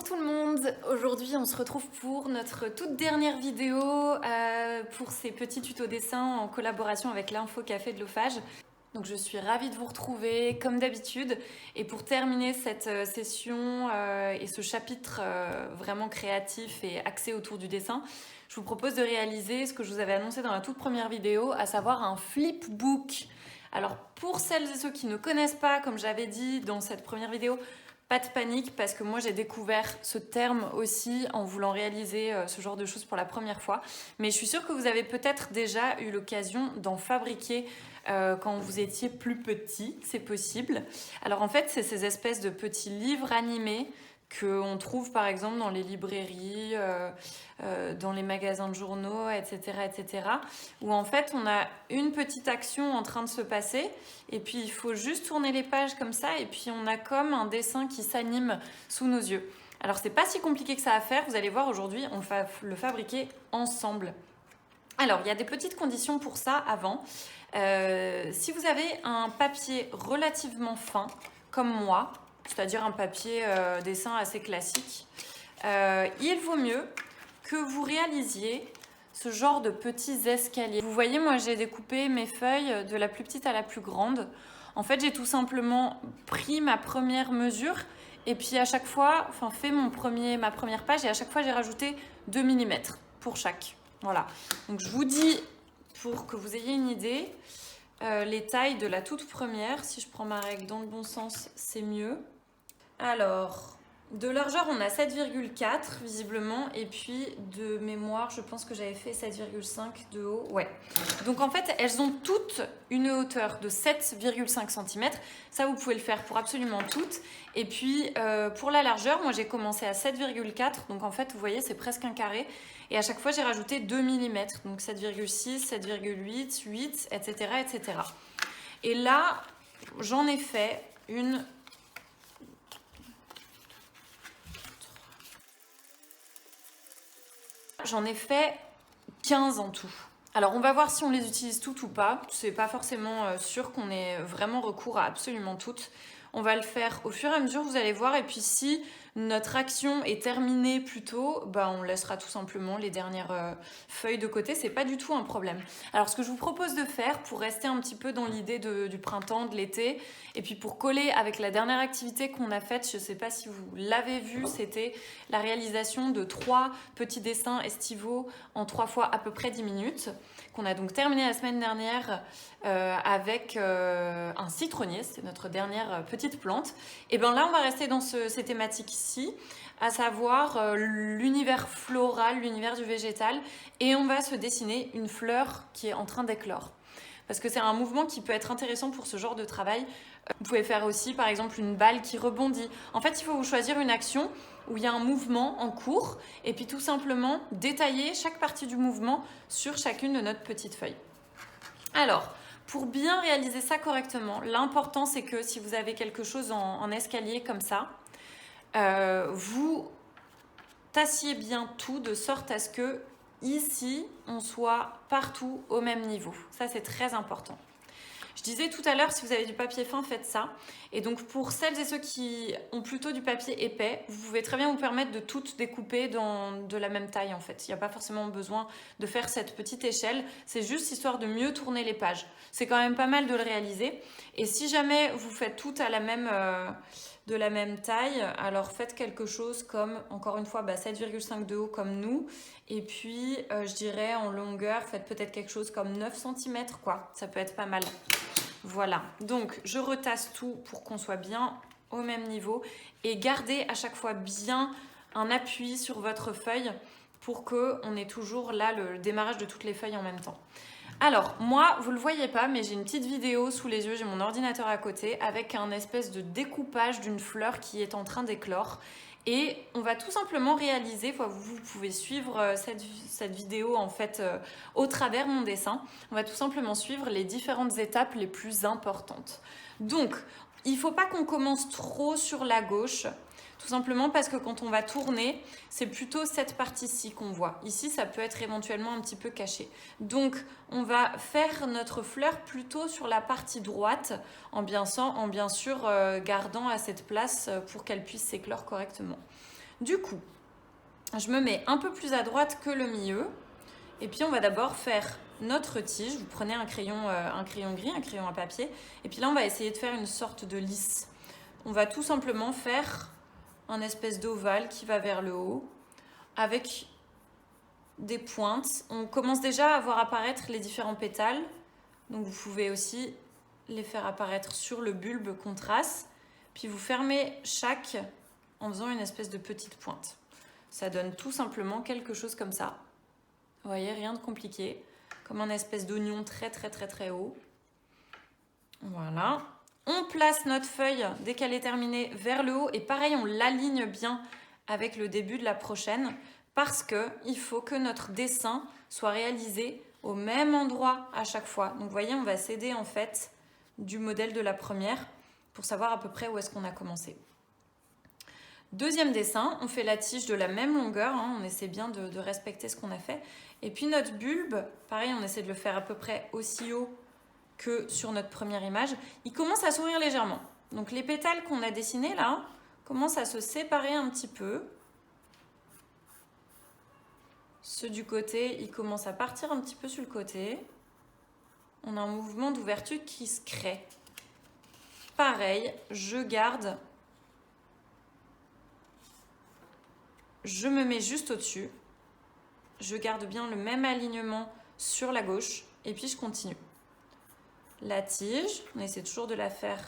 tout le monde. Aujourd'hui on se retrouve pour notre toute dernière vidéo pour ces petits tutos dessins en collaboration avec l'Info Café de l'Ophage. Donc je suis ravie de vous retrouver comme d'habitude, et pour terminer cette session et ce chapitre vraiment créatif et axé autour du dessin, je vous propose de réaliser ce que je vous avais annoncé dans la toute première vidéo, à savoir un flipbook. Alors pour celles et ceux qui ne connaissent pas, comme j'avais dit dans cette première vidéo, pas de panique, parce que moi j'ai découvert ce terme aussi en voulant réaliser ce genre de choses pour la première fois. Mais je suis sûre que vous avez peut-être déjà eu l'occasion d'en fabriquer quand vous étiez plus petit, c'est possible. Alors en fait, c'est ces espèces de petits livres animés qu'on trouve par exemple dans les librairies, dans les magasins de journaux, etc., etc., où en fait on a une petite action en train de se passer, et puis il faut juste tourner les pages comme ça, et puis on a comme un dessin qui s'anime sous nos yeux. Alors c'est pas si compliqué que ça à faire, vous allez voir aujourd'hui, on va le fabriquer ensemble. Alors il y a des petites conditions pour ça avant. Si vous avez un papier relativement fin, comme moi, c'est-à-dire un papier dessin assez classique, il vaut mieux que vous réalisiez ce genre de petits escaliers. Vous voyez, moi j'ai découpé mes feuilles de la plus petite à la plus grande. En fait, j'ai tout simplement pris ma première mesure et puis à chaque fois, fait ma première page, et à chaque fois j'ai rajouté 2 mm pour chaque. Voilà. Donc je vous dis, pour que vous ayez une idée, les tailles de la toute première, si je prends ma règle dans le bon sens, c'est mieux. Alors, de largeur, on a 7,4 visiblement, et puis de mémoire, je pense que j'avais fait 7,5 de haut. Ouais. Donc en fait, elles ont toutes une hauteur de 7,5 cm. Ça, vous pouvez le faire pour absolument toutes. Et puis, pour la largeur, moi j'ai commencé à 7,4. Donc en fait, vous voyez, c'est presque un carré. Et à chaque fois, j'ai rajouté 2 mm. Donc 7,6, 7,8, 8, etc., etc. Et là, j'en ai fait une... J'en ai fait 15 en tout. Alors on va voir si on les utilise toutes ou pas. C'est pas forcément sûr qu'on ait vraiment recours à absolument toutes. On va le faire au fur et à mesure, vous allez voir. Et puis si notre action est terminée plus tôt, on laissera tout simplement les dernières feuilles de côté. C'est pas du tout un problème. Alors ce que je vous propose de faire, pour rester un petit peu dans l'idée du printemps, de l'été, et puis pour coller avec la dernière activité qu'on a faite, je sais pas si vous l'avez vu, c'était la réalisation de 3 petits dessins estivaux en 3 fois à peu près 10 minutes, qu'on a donc terminé la semaine dernière avec un citronnier. C'est notre dernière petite plante. Et bien là, on va rester dans ces thématiques ici, à savoir l'univers floral, l'univers du végétal, et on va se dessiner une fleur qui est en train d'éclore. Parce que c'est un mouvement qui peut être intéressant pour ce genre de travail. Vous pouvez faire aussi, par exemple, une balle qui rebondit. En fait, il faut vous choisir une action où il y a un mouvement en cours, et puis tout simplement détailler chaque partie du mouvement sur chacune de notre petite feuille. Alors, pour bien réaliser ça correctement, l'important c'est que si vous avez quelque chose en escalier comme ça, vous tassiez bien tout de sorte à ce que ici, on soit partout au même niveau. Ça, c'est très important. Je disais tout à l'heure, si vous avez du papier fin, faites ça. Et donc pour celles et ceux qui ont plutôt du papier épais, vous pouvez très bien vous permettre de toutes découper de la même taille en fait. Il n'y a pas forcément besoin de faire cette petite échelle, c'est juste histoire de mieux tourner les pages. C'est quand même pas mal de le réaliser. Et si jamais vous faites toutes à de la même taille, alors faites quelque chose comme, encore une fois, 7,5 de haut comme nous. Et puis, je dirais en longueur, faites peut-être quelque chose comme 9 cm, quoi. Ça peut être pas mal. Voilà, donc je retasse tout pour qu'on soit bien au même niveau, et gardez à chaque fois bien un appui sur votre feuille pour qu'on ait toujours là le démarrage de toutes les feuilles en même temps. Alors moi, vous ne le voyez pas, mais j'ai une petite vidéo sous les yeux, j'ai mon ordinateur à côté avec un espèce de découpage d'une fleur qui est en train d'éclore. Et on va tout simplement réaliser, vous pouvez suivre cette vidéo en fait au travers mon dessin. On va tout simplement suivre les différentes étapes les plus importantes. Donc, il ne faut pas qu'on commence trop sur la gauche, tout simplement parce que quand on va tourner, c'est plutôt cette partie-ci qu'on voit. Ici, ça peut être éventuellement un petit peu caché. Donc, on va faire notre fleur plutôt sur la partie droite, en bien sûr gardant à cette place pour qu'elle puisse s'éclore correctement. Du coup, je me mets un peu plus à droite que le milieu. Et puis on va d'abord faire notre tige. Vous prenez un crayon gris, un crayon à papier. Et puis là, on va essayer de faire une sorte de lisse. On va tout simplement faire un espèce d'ovale qui va vers le haut avec des pointes. On commence déjà à voir apparaître les différents pétales. Donc vous pouvez aussi les faire apparaître sur le bulbe qu'on trace. Puis vous fermez chaque en faisant une espèce de petite pointe. Ça donne tout simplement quelque chose comme ça. Vous voyez, rien de compliqué. Comme un espèce d'oignon très très très très haut. Voilà. On place notre feuille, dès qu'elle est terminée, vers le haut. Et pareil, on l'aligne bien avec le début de la prochaine. Parce qu'il faut que notre dessin soit réalisé au même endroit à chaque fois. Donc vous voyez, on va s'aider en fait du modèle de la première pour savoir à peu près où est-ce qu'on a commencé. Deuxième dessin, on fait la tige de la même longueur, on essaie bien de respecter ce qu'on a fait. Et puis notre bulbe, pareil, on essaie de le faire à peu près aussi haut que sur notre première image. Il commence à s'ouvrir légèrement. Donc les pétales qu'on a dessinés là commencent à se séparer un petit peu. Ceux du côté, ils commencent à partir un petit peu sur le côté. On a un mouvement d'ouverture qui se crée. Pareil, je garde. Je me mets juste au-dessus. Je garde bien le même alignement sur la gauche. Et puis je continue. La tige, on essaie toujours de la faire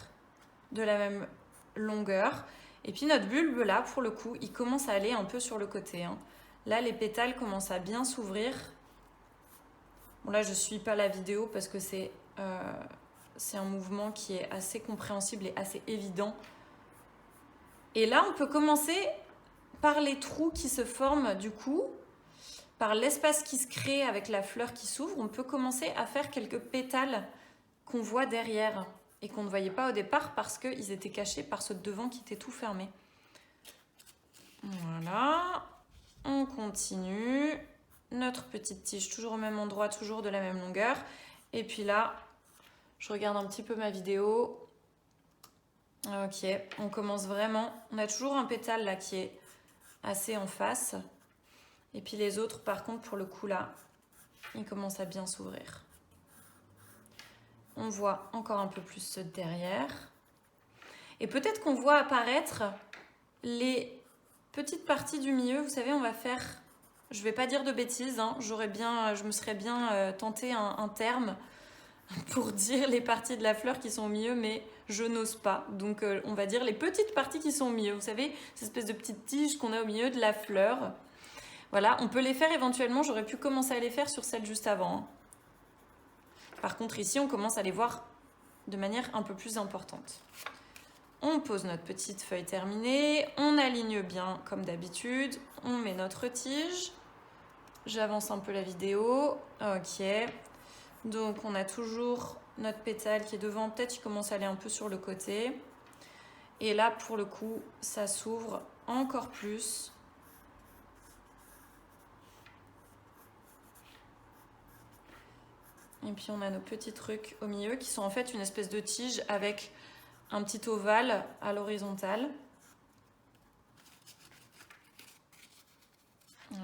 de la même longueur. Et puis notre bulbe là, pour le coup, il commence à aller un peu sur le côté. Là, les pétales commencent à bien s'ouvrir. Bon, là, je ne suis pas la vidéo parce que c'est un mouvement qui est assez compréhensible et assez évident. Et là, on peut commencer par les trous qui se forment du coup, par l'espace qui se crée avec la fleur qui s'ouvre. On peut commencer à faire quelques pétales qu'on voit derrière et qu'on ne voyait pas au départ parce qu'ils étaient cachés par ce devant qui était tout fermé. Voilà. On continue. Notre petite tige, toujours au même endroit, toujours de la même longueur. Et puis là, je regarde un petit peu ma vidéo. Ok, on commence vraiment. On a toujours un pétale là qui est assez en face. Et puis les autres, par contre, pour le coup là, ils commencent à bien s'ouvrir. On voit encore un peu plus ceux de derrière. Et peut-être qu'on voit apparaître les petite partie du milieu. Vous savez, on va faire, je vais pas dire de bêtises, je me serais bien tenté un terme pour dire les parties de la fleur qui sont au milieu, mais je n'ose pas. Donc on va dire les petites parties qui sont au milieu. Vous savez, ces espèces de petites tiges qu'on a au milieu de la fleur. Voilà, on peut les faire éventuellement. J'aurais pu commencer à les faire sur celle juste avant. Par contre, ici, on commence à les voir de manière un peu plus importante. On pose notre petite feuille terminée, on aligne bien comme d'habitude, on met notre tige. J'avance un peu la vidéo. Ok. Donc on a toujours notre pétale qui est devant, peut-être qu'il commence à aller un peu sur le côté. Et là, pour le coup, ça s'ouvre encore plus. Et puis on a nos petits trucs au milieu qui sont en fait une espèce de tige avec un petit ovale à l'horizontale.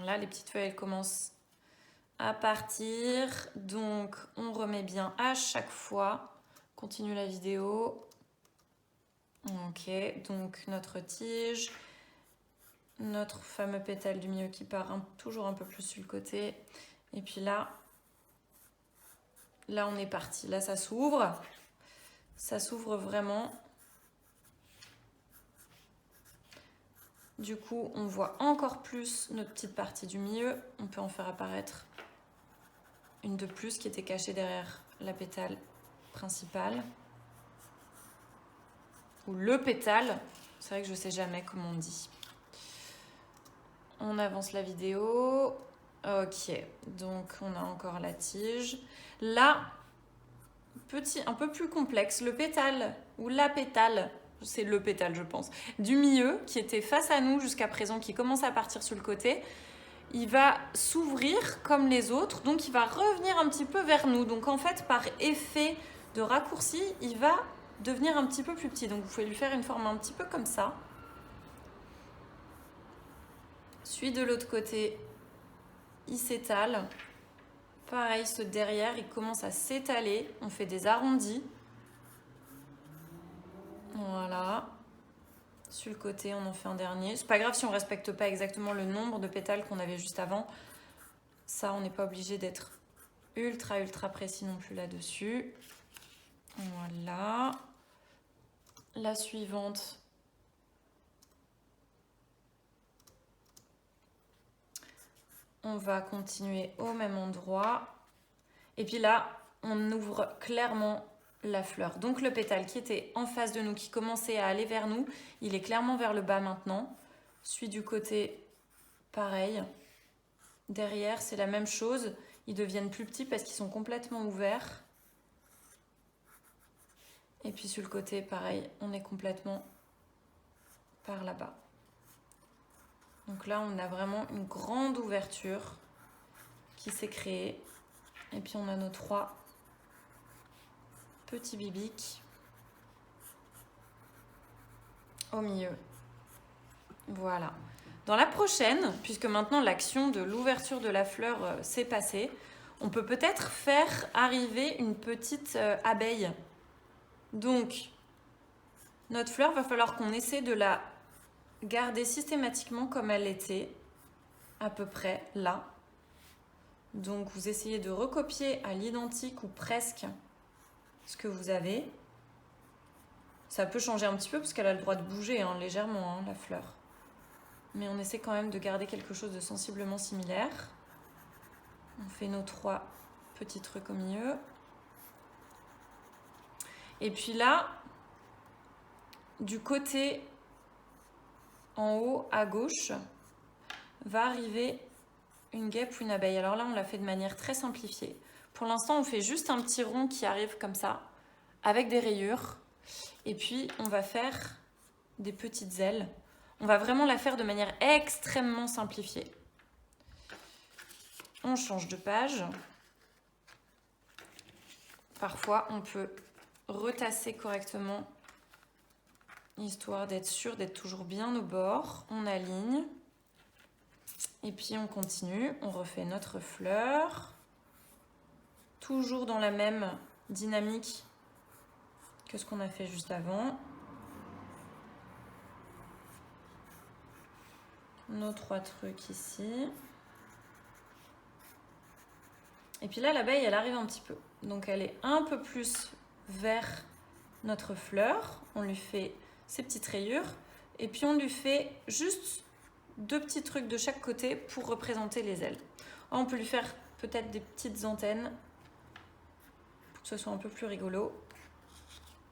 Là, les petites feuilles elles commencent à partir. Donc, on remet bien à chaque fois. Continue la vidéo. Ok, donc notre tige. Notre fameux pétale du milieu qui part toujours un peu plus sur le côté. Et puis là on est parti. Là, ça s'ouvre. Ça s'ouvre vraiment. Du coup, on voit encore plus notre petite partie du milieu. On peut en faire apparaître une de plus qui était cachée derrière la pétale principale. Ou le pétale. C'est vrai que je ne sais jamais comment on dit. On avance la vidéo. Ok, donc on a encore la tige. Là, un peu plus complexe, le pétale ou la pétale, c'est le pétale je pense, du milieu qui était face à nous jusqu'à présent, qui commence à partir sur le côté, il va s'ouvrir comme les autres, donc il va revenir un petit peu vers nous. Donc en fait, par effet de raccourci, il va devenir un petit peu plus petit. Donc vous pouvez lui faire une forme un petit peu comme ça. Celui de l'autre côté, il s'étale. Pareil, ce derrière, il commence à s'étaler. On fait des arrondis. Voilà. Sur le côté, on en fait un dernier. C'est pas grave si on respecte pas exactement le nombre de pétales qu'on avait juste avant. Ça, on n'est pas obligé d'être ultra précis non plus là-dessus. Voilà. La suivante. On va continuer au même endroit. Et puis là, on ouvre clairement la fleur. Donc le pétale qui était en face de nous, qui commençait à aller vers nous, il est clairement vers le bas maintenant. Celui du côté, pareil. Derrière, c'est la même chose. Ils deviennent plus petits parce qu'ils sont complètement ouverts. Et puis sur le côté, pareil, on est complètement par là-bas. Donc là, on a vraiment une grande ouverture qui s'est créée. Et puis on a nos 3 petits bibiques au milieu. Voilà. Dans la prochaine, puisque maintenant l'action de l'ouverture de la fleur s'est passée, on peut peut-être faire arriver une petite abeille. Donc, notre fleur, va falloir qu'on essaie de la garder systématiquement comme elle était, à peu près là. Donc, vous essayez de recopier à l'identique ou presque ce que vous avez. Ça peut changer un petit peu parce qu'elle a le droit de bouger légèrement, la fleur. Mais on essaie quand même de garder quelque chose de sensiblement similaire. On fait nos 3 petits trucs au milieu. Et puis là, du côté en haut à gauche, va arriver une guêpe ou une abeille. Alors là, on l'a fait de manière très simplifiée. Pour l'instant, on fait juste un petit rond qui arrive comme ça, avec des rayures. Et puis, on va faire des petites ailes. On va vraiment la faire de manière extrêmement simplifiée. On change de page. Parfois, on peut retasser correctement, histoire d'être sûr d'être toujours bien au bord. On aligne. Et puis, on continue. On refait notre fleur. Toujours dans la même dynamique que ce qu'on a fait juste avant. Nos 3 trucs ici. Et puis là, l'abeille, elle arrive un petit peu. Donc, elle est un peu plus vers notre fleur. On lui fait ses petites rayures. Et puis, on lui fait juste 2 petits trucs de chaque côté pour représenter les ailes. On peut lui faire peut-être des petites antennes pour que ce soit un peu plus rigolo.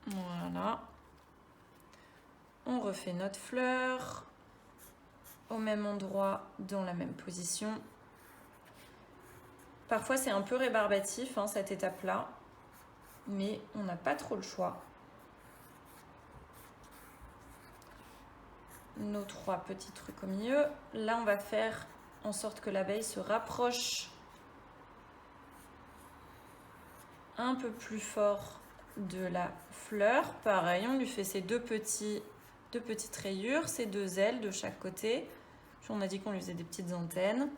Voilà. On refait notre fleur au même endroit, dans la même position. Parfois, c'est un peu rébarbatif, cette étape-là, mais on n'a pas trop le choix. Nos 3 petits trucs au milieu. Là, on va faire en sorte que l'abeille se rapproche un peu plus fort de la fleur. Pareil, on lui fait ces 2 petites rayures, ces 2 ailes de chaque côté. Puis on a dit qu'on lui faisait des petites antennes.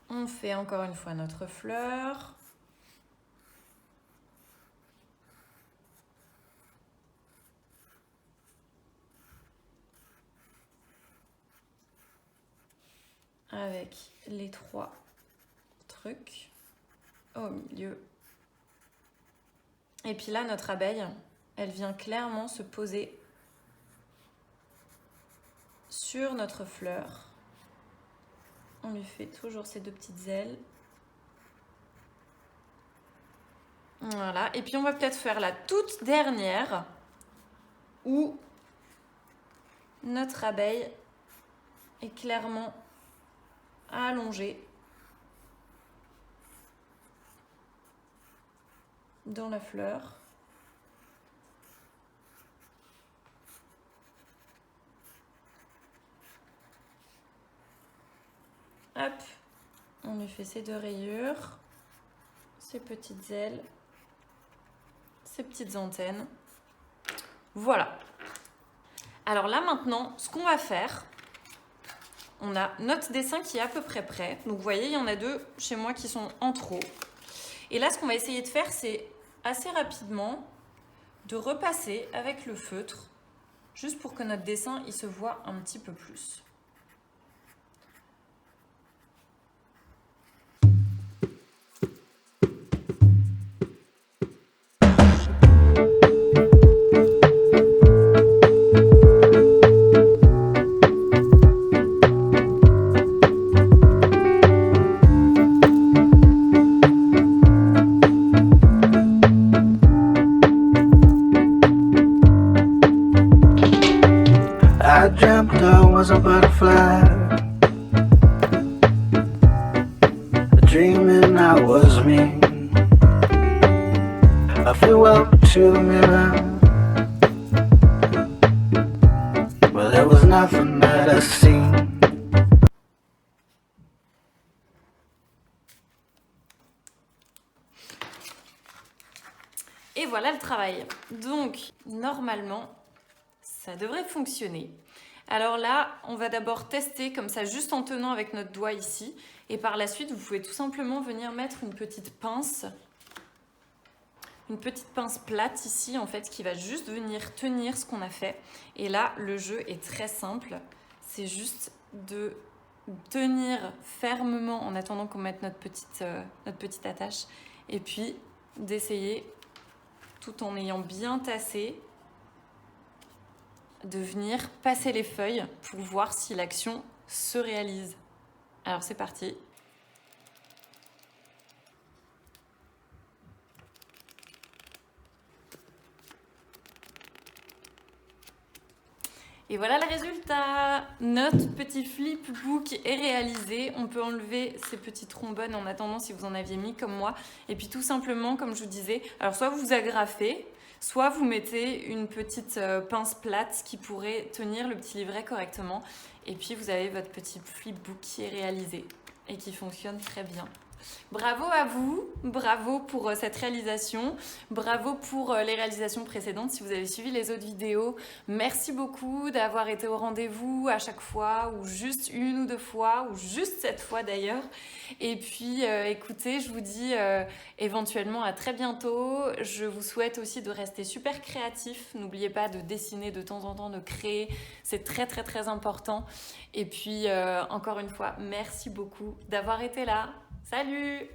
On fait encore une fois notre fleur. Avec les 3 trucs au milieu. Et puis là, notre abeille, elle vient clairement se poser sur notre fleur. On lui fait toujours ces 2 petites ailes. Voilà. Et puis, on va peut-être faire la toute dernière où notre abeille est clairement allongée dans la fleur. Hop, on lui fait ces 2 rayures, ces petites ailes, ces petites antennes. Voilà. Alors là maintenant, ce qu'on va faire, on a notre dessin qui est à peu près prêt. Donc vous voyez, il y en a 2 chez moi qui sont en trop. Et là, ce qu'on va essayer de faire, c'est assez rapidement de repasser avec le feutre, juste pour que notre dessin il se voit un petit peu plus. I dreamt I was a butterfly, dreaming I was me. I flew up to the mirror, but there was nothing that I seen. Et voilà le travail. Donc, normalement, ça devrait fonctionner. Alors là, on va d'abord tester comme ça, juste en tenant avec notre doigt ici. Et par la suite, vous pouvez tout simplement venir mettre une petite pince plate ici, en fait, qui va juste venir tenir ce qu'on a fait. Et là, le jeu est très simple. C'est juste de tenir fermement en attendant qu'on mette notre petite attache. Et puis, d'essayer, tout en ayant bien tassé, de venir passer les feuilles pour voir si l'action se réalise. Alors c'est parti. Et voilà le résultat. Notre petit flipbook est réalisé. On peut enlever ces petits trombones en attendant si vous en aviez mis comme moi. Et puis tout simplement, comme je vous disais, alors soit vous agrafez, soit vous mettez une petite pince plate qui pourrait tenir le petit livret correctement. Et puis vous avez votre petit flipbook qui est réalisé et qui fonctionne très bien. Bravo à vous, bravo pour cette réalisation, bravo pour les réalisations précédentes si vous avez suivi les autres vidéos. Merci beaucoup d'avoir été au rendez-vous à chaque fois, ou juste 1 ou 2 fois, ou juste cette fois d'ailleurs. Et puis écoutez, je vous dis éventuellement à très bientôt. Je vous souhaite aussi de rester super créatif. N'oubliez pas de dessiner de temps en temps, de créer, c'est très très très important. Et puis encore une fois, merci beaucoup d'avoir été là. Salut!